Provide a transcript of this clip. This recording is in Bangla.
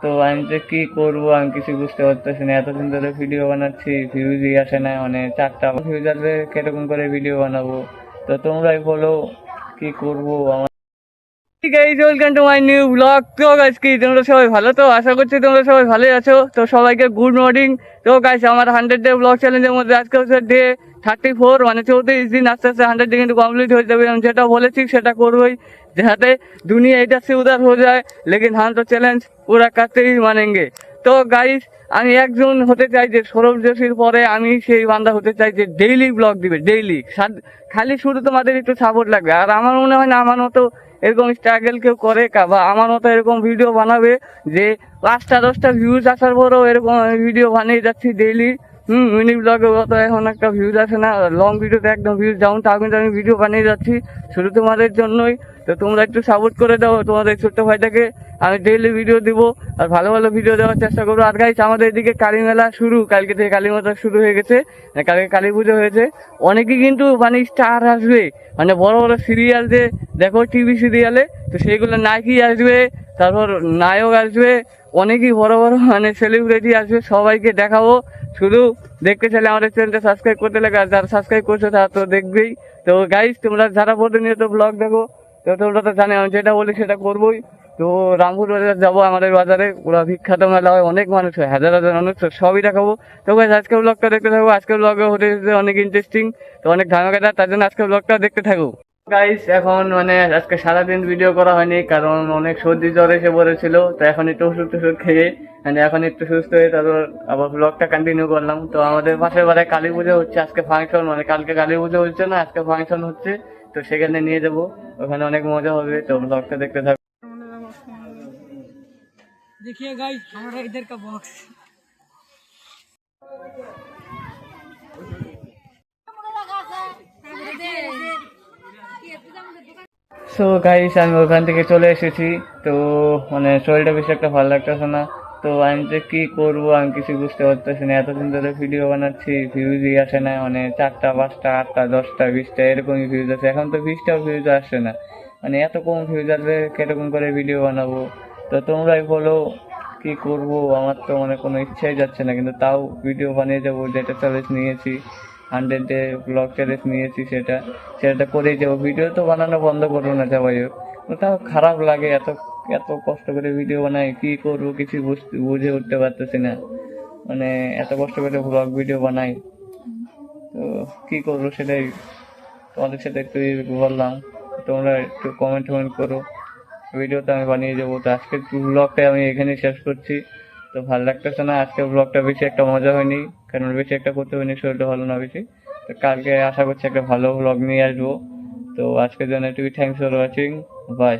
তো আমি যে কি করবো আমি কিছু বুঝতে পারতেছি না। এতদিন ধরে ভিডিও বানাচ্ছি, ভিউজই আসে না, মানে 4টা ভিউজ আসবে, কিরকম করে ভিডিও বানাবো? তো তোমরাই বলো কি করবো আমার। Guys, welcome to my new blog. তো গাইস, কি তোমরা সবাই ভালো? তো আশা করছি তোমরা সবাই ভালোই আছো। তো সবাইকে গুড মর্নিং। তো গাইস, আমার 100 ডে ব্লগ চ্যালেঞ্জের মধ্যে আজকে হচ্ছে ডে 34, মানে 34 দিন। আস্তে আস্তে 100 ডে কিন্তু কমপ্লিট হয়ে যাবে। আমি যেটা বলেছি সেটা করবোই, যাতে দুনিয়া এটা সে উদার হয়ে যায়। লেকিন হ্যাঁ, তো চ্যালেঞ্জ পুরা করতেই মানেঙ্গে। তো গাইস, আমি একজন হতে চাই যে সৌরভ যোশীর পরে আমি সেই বান্দা হতে চাই যে ডেইলি ব্লগ দিবে, ডেইলি। খালি শুধু তোমাদের একটু সাপোর্ট লাগবে। আর আমার মনে হয় না আমার মতো এরকম স্ট্রাগল কেউ করে, বা আমার মতো এরকম ভিডিও বানাবে যে 5টা 10টা ভিউজ আসার পরেও এরকম ভিডিও বানিয়ে যাচ্ছি ডেইলি। মিনি ব্লগে অত এখন একটা ভিউজ আসে না, লং ভিডিওতে একদম ভিউজ ডাউন, তাও কিন্তু আমি ভিডিও বানিয়ে যাচ্ছি শুধু তোমাদের জন্যই। তো তোমরা একটু সাপোর্ট করে দাও তোমাদের ছোট্ট ভাইটাকে। আমি ডেইলি ভিডিও দিব আর ভালো ভালো ভিডিও দেওয়ার চেষ্টা করবো। আর গাইস, আমাদের এদিকে কালী মেলা শুরু, কালকে থেকে কালী মেলা শুরু হয়ে গেছে, কালকে কালী পুজো হয়েছে। অনেকেই কিন্তু মানে স্টার আসবে, মানে বড় বড় সিরিয়াল যে দেখো টিভি সিরিয়ালে, তো সেইগুলো নায়কই আসবে, তারপর নায়ক আসবে, অনেকই বড় বড় মানে সেলিব্রিটি আসবে। সবাইকে দেখাবো। শুধু দেখতে চাইলে আমাদের চ্যানেলটা সাবস্ক্রাইব করতে লাগে, আর যারা সাবস্ক্রাইব করছো তারা তো দেখবেই। তো গাইস, তোমরা যারা প্রতিনিয়ত ব্লগ দেখো, তো তোমরা তো জানো আমি যেটা বলি সেটা করবোই। তো রামপুর বাজার যাবো, আমাদের বাজারে পুরো বিখ্যাত মেলা হয়, অনেক মানুষ হয়, হাজার হাজার মানুষ, তো সবই দেখাবো। তো গাইস, আজকের ব্লগটা দেখতে থাকবো। আজকের ব্লগে হতে অনেক ইন্টারেস্টিং, তো অনেক ধামাকাদার, তার জন্য আজকের ব্লগটা দেখতে থাকো। গাইস, এখন মানে আজকে সারাদিন ভিডিও করা হয়নি, কারণ অনেক সর্দি জ্বর এসে পড়েছিল। তো এখন একটু ওষুধ টষুধ খেয়ে মানে এখন একটু সুস্থ হয়ে তারপর আবার ব্লগটা কন্টিনিউ করলাম। তো আমাদের পাশের বাড়ি কালী পুজো হচ্ছে আজকে, ফাংশন, মানে কালকে কালী পুজো হচ্ছে না, আজকে ফাংশন হচ্ছে। তো সেখানে নিয়ে যাবো, ওখানে অনেক মজা হবে। তো ব্লগটা দেখতে থাকো। देखिए गाइस, हमारा इधर का बॉक्स। সো গাইস, আমি ওখান থেকে চলে এসেছি। তো মানে শরীরটা বেশি একটা ভালো লাগতেছে না। তো আমি যে কি করবো আমি কিছু বুঝতে পারতেছি না। এতদিন ধরে ভিডিও বানাচ্ছি, ভিউজই আসে না, মানে 4টা 5টা 8টা 10টা 20টা এরকমই ভিউজ আছে। এখন তো 20টাও ভিউজ আসছে না, মানে এত কম ভিউজ আসবে, কিরকম করে ভিডিও বানাবো? তো তোমরাই বলো কি করব। আমার তো মানে কোনো ইচ্ছাই যাচ্ছে না, কিন্তু তাও ভিডিও বানিয়ে যাবো। যেটা চ্যালেঞ্জ নিয়েছি, 100 ডে ব্লগ চ্যালেঞ্জ নিয়েছি, সেটা করেই যাবো। ভিডিও তো বানানো বন্ধ করবো না, যাই হোক। তাও খারাপ লাগে, এত এত কষ্ট করে ভিডিও বানাই, কি করবো কিছু বুঝে উঠতে পারতেছি না। মানে এত কষ্ট করে ব্লগ ভিডিও বানাই, তো কি করবো সেটাই তোমাদের সাথে একটু বললাম। তোমরা একটু কমেন্ট টমেন্ট করো, ভিডিওটা আমি বানিয়ে যাবো। তো আজকের ব্লগটা আমি এখানেই শেষ করছি। তো ভালো লাগতেছে না, আজকের ব্লগটা বেশি একটা মজা হয়নি, কারণ বেশি একটা করতে হয়নি, শরীরটা ভালো না বেশি। তো কালকে আশা করছি একটা ভালো ব্লগ নিয়ে আসবো। তো আজকের জন্য এটুকুই, থ্যাংকস ফর ওয়াচিং, বাই।